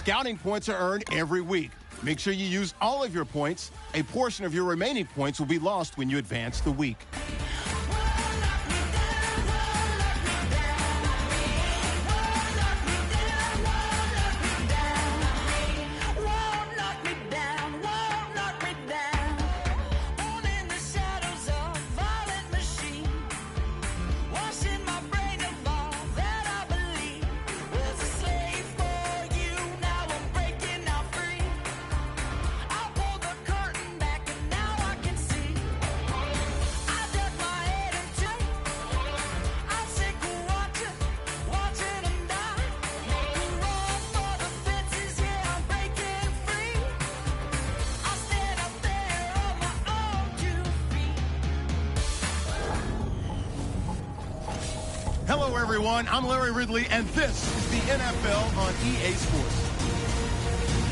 Scouting points are earned every week. Make sure you use all of your points. A portion of your remaining points will be lost when you advance the week. Hello, everyone. I'm Larry Ridley, and this is the NFL on EA Sports.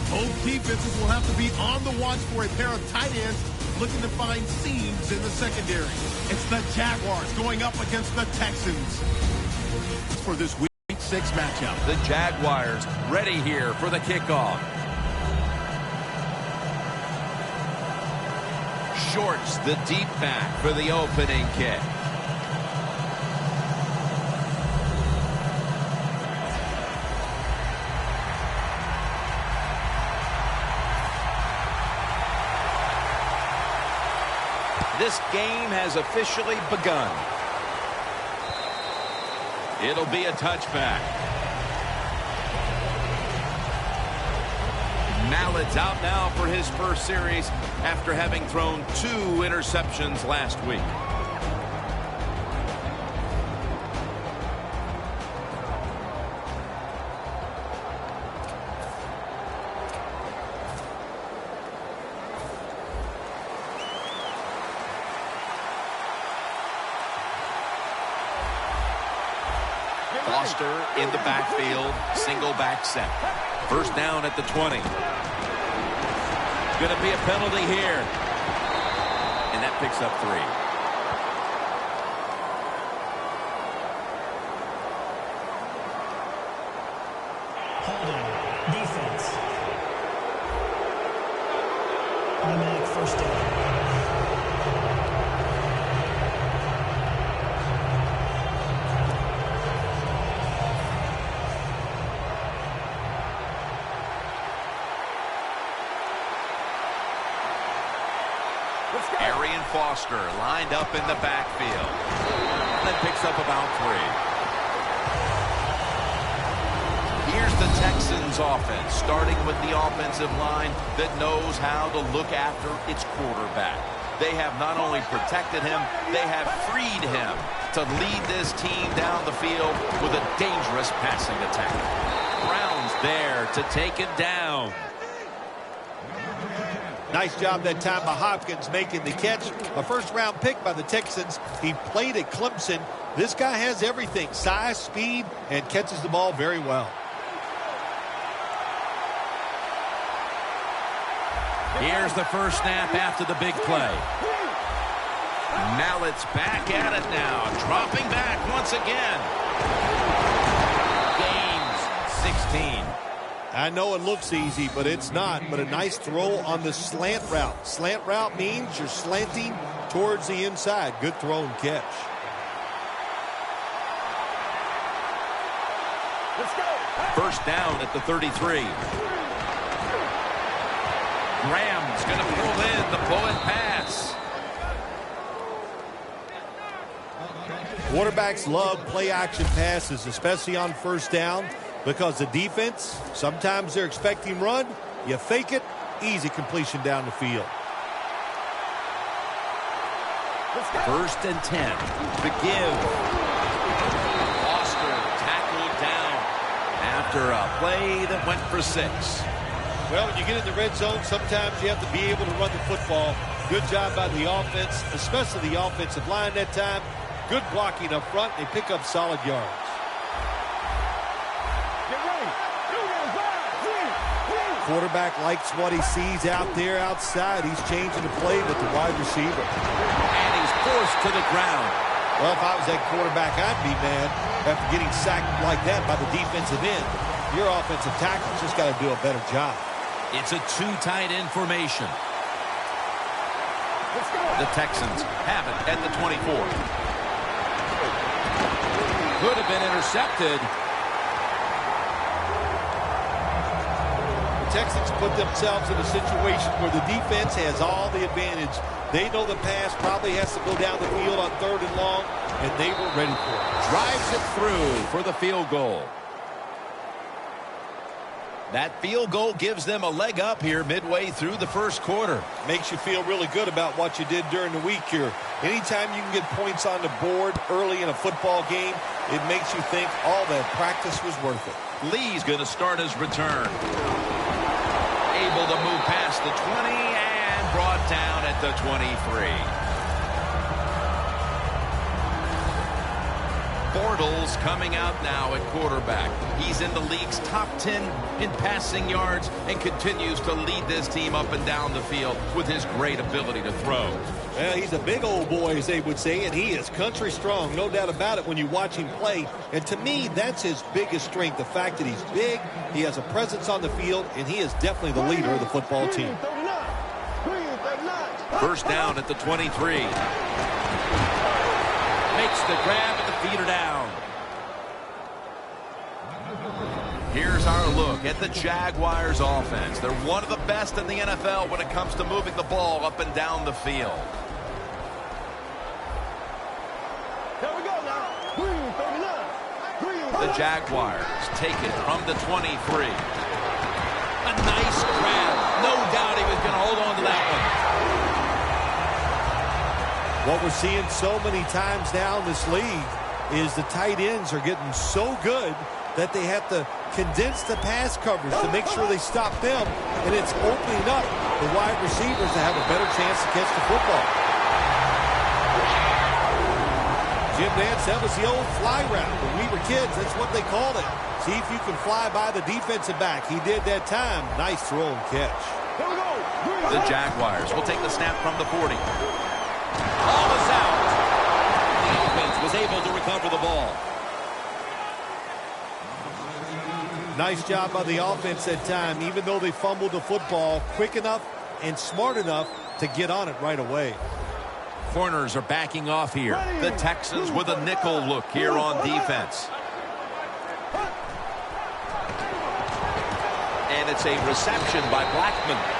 Both defenses will have to be on the watch for a pair of tight ends looking to find seams in the secondary. It's the Jaguars going up against the Texans for this Week 6 matchup. The Jaguars ready here for the kickoff. Shorts, the deep back for the opening kick. This game has officially begun. It'll be a touchback. Mallett's out now for his first series after having thrown 2 interceptions last week. Foster in the backfield, single back set. First down at the 20. Going to be a penalty here. And that picks up 3. Holding. Defense. Automatic first down. Foster lined up in the backfield. That picks up about 3. Here's the Texans offense, starting with the offensive line that knows how to look after its quarterback. They have not only protected him, they have freed him to lead this team down the field with a dangerous passing attack. Brown's there to take it down. Nice job that time by Hopkins making the catch. A first-round pick by the Texans. He played at Clemson. This guy has everything, size, speed, and catches the ball very well. Here's the first snap after the big play. Mallett's back at it now, dropping back once again. Gains 16. I know it looks easy, but it's not. But a nice throw on the slant route. Slant route means you're slanting towards the inside. Good throw and catch. Let's go. First down at the 33. Graham's going to pull in the bullet pass. Quarterbacks love play-action passes, especially on first down. Because the defense, sometimes they're expecting run. You fake it, easy completion down the field. First and 10. The give. Foster tackled down after a play that went for 6. Well, when you get in the red zone, sometimes you have to be able to run the football. Good job by the offense, especially the offensive line that time. Good blocking up front. They pick up solid yards. Quarterback likes what he sees out there outside. He's changing the play with the wide receiver. And he's forced to the ground. Well, if I was that quarterback, I'd be mad after getting sacked like that by the defensive end. Your offensive tackle's just got to do a better job. It's a two tight end formation. The Texans have it at the 24. Could have been intercepted. The Texans put themselves in a situation where the defense has all the advantage. They know the pass probably has to go down the field on 3rd and long, and they were ready for it. Drives it through for the field goal. That field goal gives them a leg up here midway through the first quarter. Makes you feel really good about what you did during the week here. Anytime you can get points on the board early in a football game, it makes you think all that practice was worth it. Lee's going to start his return. Able to move past the 20 and brought down at the 23. Bortles coming out now at quarterback. He's in the league's top 10 in passing yards and continues to lead this team up and down the field with his great ability to throw. Well, he's a big old boy, as they would say, and he is country strong, no doubt about it when you watch him play. And to me, that's his biggest strength, the fact that he's big, he has a presence on the field, and he is definitely the leader of the football team. First down at the 23. Makes the grab and the feet are down. Here's our look at the Jaguars offense. They're one of the best in the NFL when it comes to moving the ball up and down the field. Here we go now. The Jaguars take it from the 23. A nice grab. No doubt he was going to hold on to that one. What we're seeing so many times now in this league is the tight ends are getting so good that they have to condense the pass coverage to make sure they stop them, and it's opening up the wide receivers to have a better chance to catch the football. Jim Nantz, that was the old fly route. When we were kids, that's what they called it. See if you can fly by the defensive back. He did that time. Nice throw and catch. The Jaguars will take the snap from the 40. Ball is out. The offense was able to recover the ball. Nice job by the offense that time, even though they fumbled the football, quick enough and smart enough to get on it right away. Corners are backing off here. The Texans with a nickel look here on defense. And it's a reception by Blackman.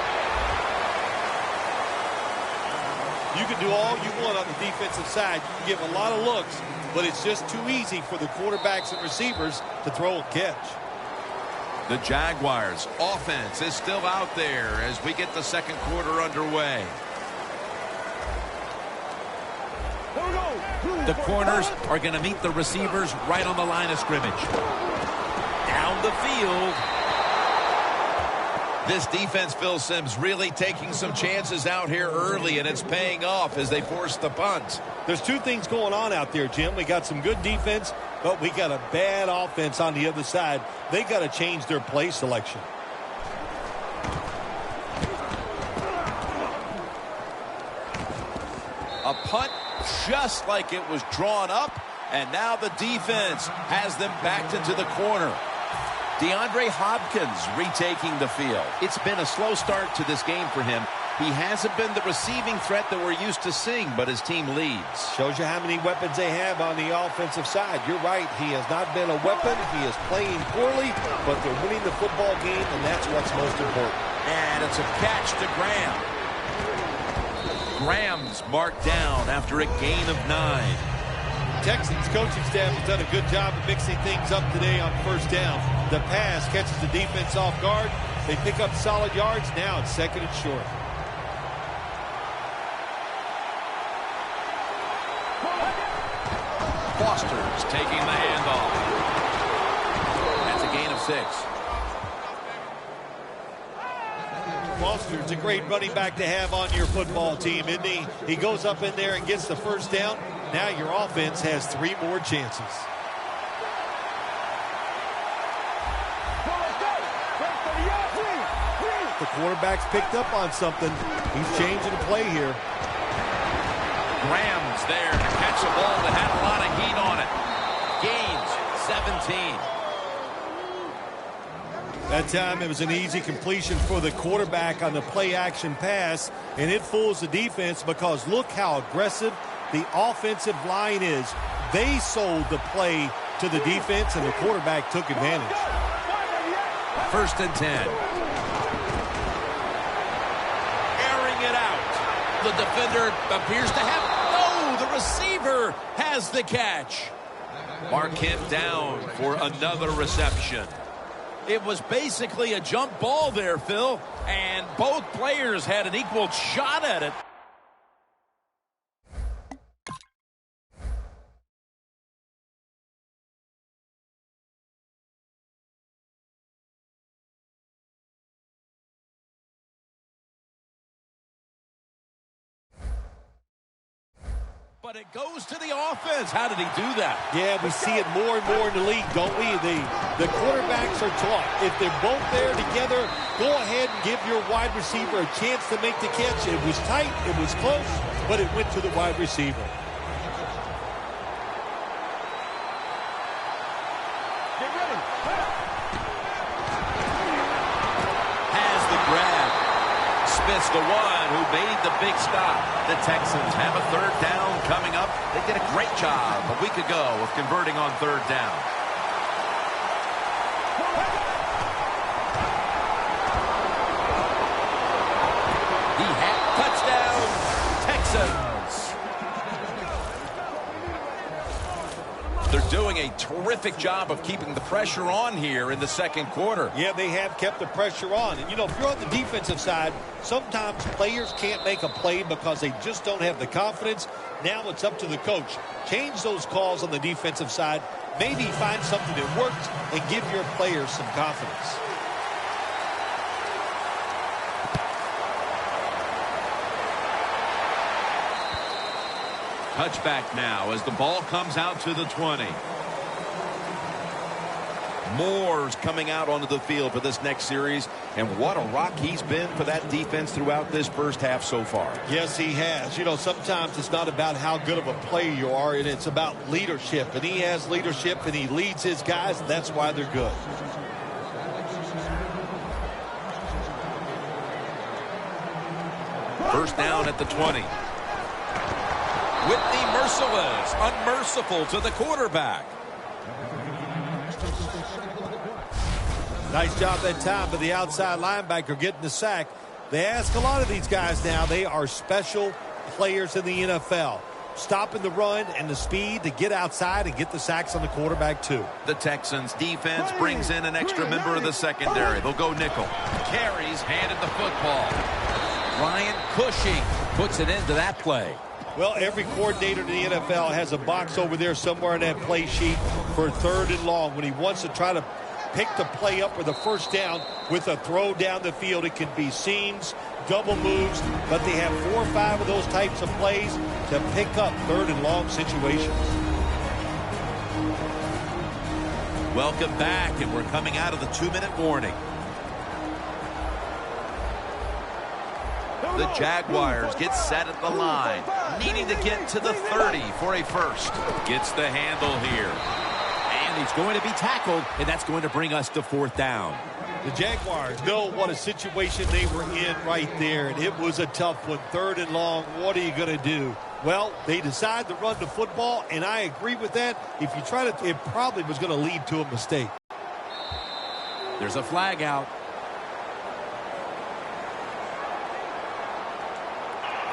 You can do all you want on the defensive side. You can give a lot of looks, but it's just too easy for the quarterbacks and receivers to throw and catch. The Jaguars offense is still out there as we get the second quarter underway. The corners are going to meet the receivers right on the line of scrimmage. Down the field. This defense, Phil Simms, really taking some chances out here early, and it's paying off as they force the punt. There's two things going on out there, Jim. We got some good defense, but we got a bad offense on the other side. They got to change their play selection. A punt just like it was drawn up, and now the defense has them backed into the corner. DeAndre Hopkins retaking the field. It's been a slow start to this game for him. He hasn't been the receiving threat that we're used to seeing, but his team leads. Shows you how many weapons they have on the offensive side. You're right. He has not been a weapon. He is playing poorly, but they're winning the football game, and that's what's most important. And it's a catch to Graham. Graham's marked down after a gain of 9. Texans coaching staff has done a good job of mixing things up today on first down. The pass catches the defense off guard. They pick up solid yards. Now it's second and short. Foster's taking the handoff. That's a gain of 6. Foster's a great running back to have on your football team, isn't he? He goes up in there and gets the first down. Now your offense has 3 more chances. The quarterback's picked up on something. He's changing the play here. Graham's there to catch a ball that had a lot of heat on it. Gains 17. That time it was an easy completion for the quarterback on the play-action pass, and it fools the defense because look how aggressive the offensive line is. They sold the play to the defense, and the quarterback took advantage. 1st and 10. Airing it out. The defender appears to have... No, the receiver has the catch. Marquette down for another reception. It was basically a jump ball there, Phil, and both players had an equal shot at it. But it goes to the offense. How did he do that? Yeah, we see it more and more in the league, don't we? The quarterbacks are taught, if they're both there together, go ahead and give your wide receiver a chance to make the catch. It was tight, it was close, but it went to the wide receiver. Get ready. Has the grab. Smith's the one who made the big stop. The Texans have a 3rd down coming up. They did a great job a week ago of converting on 3rd down. He had touchdown, Texans. They're doing a terrific job of keeping the pressure on here in the 2nd quarter. Yeah, they have kept the pressure on. And, you know, if you're on the defensive side, sometimes players can't make a play because they just don't have the confidence. Now it's up to the coach. Change those calls on the defensive side. Maybe find something that works and give your players some confidence. Touchback now as the ball comes out to the 20. Moore's coming out onto the field for this next series, and what a rock he's been for that defense throughout this first half so far. Yes, he has. You know, sometimes it's not about how good of a player you are, and it's about leadership. And he has leadership, and he leads his guys, and that's why they're good. First down at the 20. Whitney merciless, unmerciful to the quarterback. Nice job that time by the outside linebacker getting the sack. They ask a lot of these guys now. They are special players in the NFL. Stopping the run and the speed to get outside and get the sacks on the quarterback too. The Texans defense brings in an extra member of the secondary. They'll go nickel. Carries, handed the football. Ryan Cushing puts it into that play. Well, every coordinator in the NFL has a box over there somewhere in that play sheet for 3rd and long. When he wants to try to pick the play up for the first down with a throw down the field, it can be seams, double moves, but they have 4 or 5 of those types of plays to pick up 3rd and long situations. Welcome back, and we're coming out of the 2-minute warning. The Jaguars get set at the line, needing to get to the 30 for a first. Gets the handle here. And he's going to be tackled, and that's going to bring us to 4th down. The Jaguars know what a situation they were in right there, and it was a tough one. 3rd and long, what are you going to do? Well, they decide to run the football, and I agree with that. If you try to, it probably was going to lead to a mistake. There's a flag out.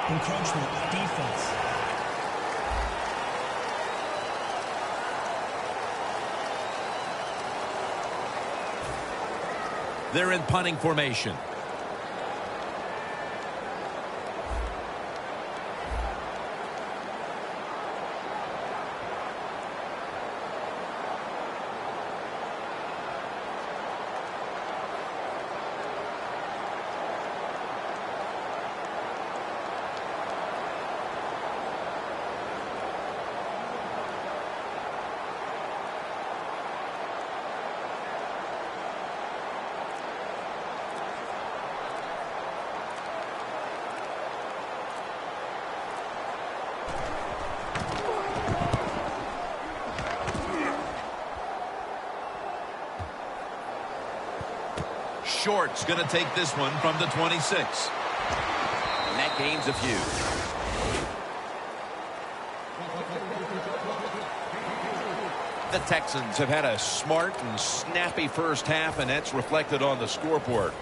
Encroachment, defense. They're in punting formation. Short's going to take this one from the 26. And that gains a few. The Texans have had a smart and snappy first half, and that's reflected on the scoreboard.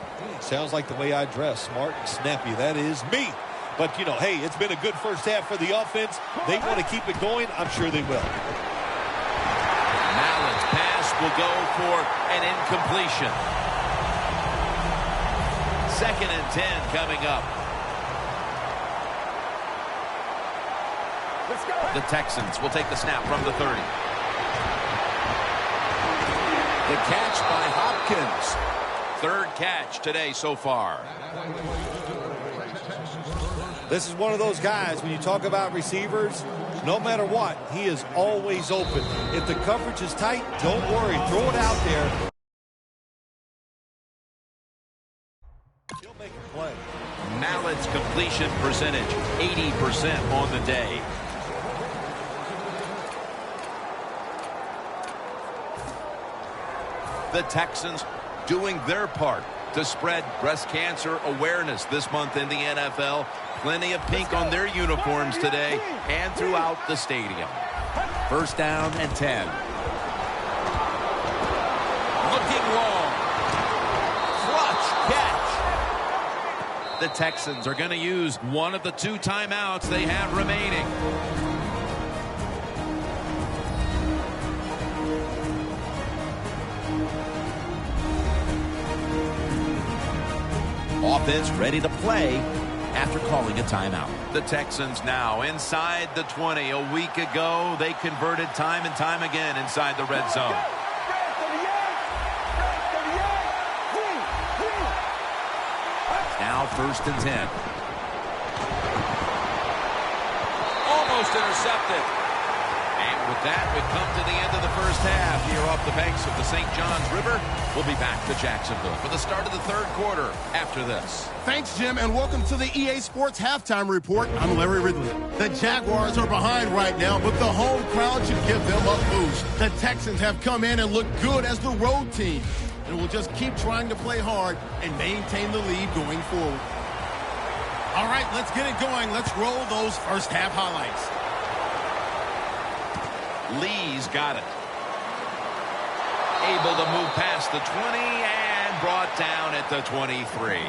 Sounds like the way I dress, smart and snappy. That is me. But, you know, hey, it's been a good first half for the offense. They want to keep it going. I'm sure they will. Mallett's pass will go for an incompletion. 2nd and 10 coming up. Let's go. The Texans will take the snap from the 30. The catch by Hopkins. 3rd catch today so far. This is one of those guys, when you talk about receivers, no matter what, he is always open. If the coverage is tight, don't worry. Throw it out there. He'll make a play. Mallett's completion percentage, 80% on the day. The Texans doing their part to spread breast cancer awareness this month in the NFL. Plenty of pink on their uniforms today and throughout the stadium. 1st down and 10. Looking long. Clutch catch. The Texans are going to use one of the 2 timeouts they have remaining. Offense ready to play after calling a timeout. The Texans now inside the 20. A week ago, they converted time and time again inside the red zone. Now 1st and 10. Almost intercepted. And with that, we've come to the end of the first half here off the banks of the St. Johns River. We'll be back to Jacksonville for the start of the 3rd quarter after this. Thanks, Jim, and welcome to the EA Sports Halftime Report. I'm Larry Ridley. The Jaguars are behind right now, but the home crowd should give them a boost. The Texans have come in and looked good as the road team, and will just keep trying to play hard and maintain the lead going forward. All right, let's get it going. Let's roll those first half highlights. Lee's got it. Able to move past the 20 and brought down at the 23.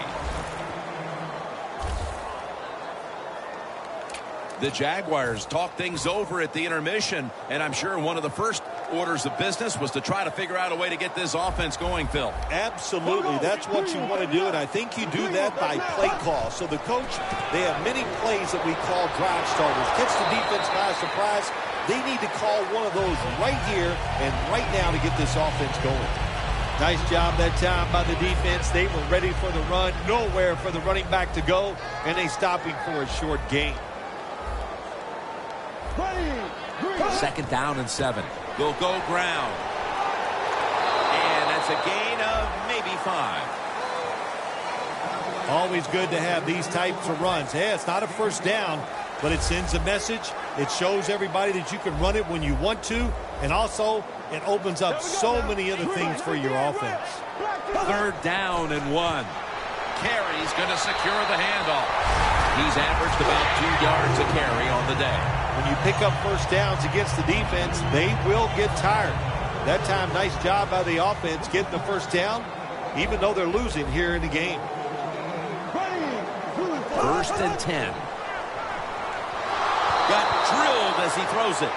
The Jaguars talked things over at the intermission, and I'm sure one of the first orders of business was to try to figure out a way to get this offense going, Phil. Absolutely. That's what you want to do, and I think you do that by play call. So the coach, they have many plays that we call drive starters. Catch the defense by surprise. They need to call one of those right here and right now to get this offense going. Nice job that time by the defense. They were ready for the run, nowhere for the running back to go, and they stop him for a short gain. 2nd down and 7. They'll go ground. And that's a gain of maybe 5. Always good to have these types of runs. Hey, it's not a first down, but it sends a message. It shows everybody that you can run it when you want to, and also it opens up so many other things for your offense. 3rd down and 1. Carey's going to secure the handoff. He's averaged about 2 yards a carry on the day. When you pick up first downs against the defense, they will get tired. That time, nice job by the offense getting the first down, even though they're losing here in the game. 1st and 10. Got drilled as he throws it.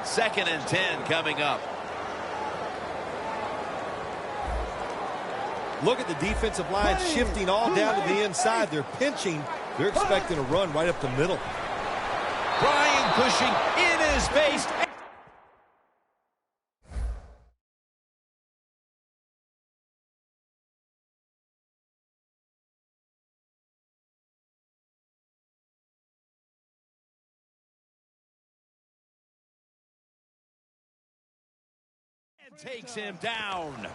2nd and 10 coming up. Look at the defensive line shifting all down to the inside. They're pinching. They're expecting a run right up the middle. Bryant pushing in his face. And takes him down.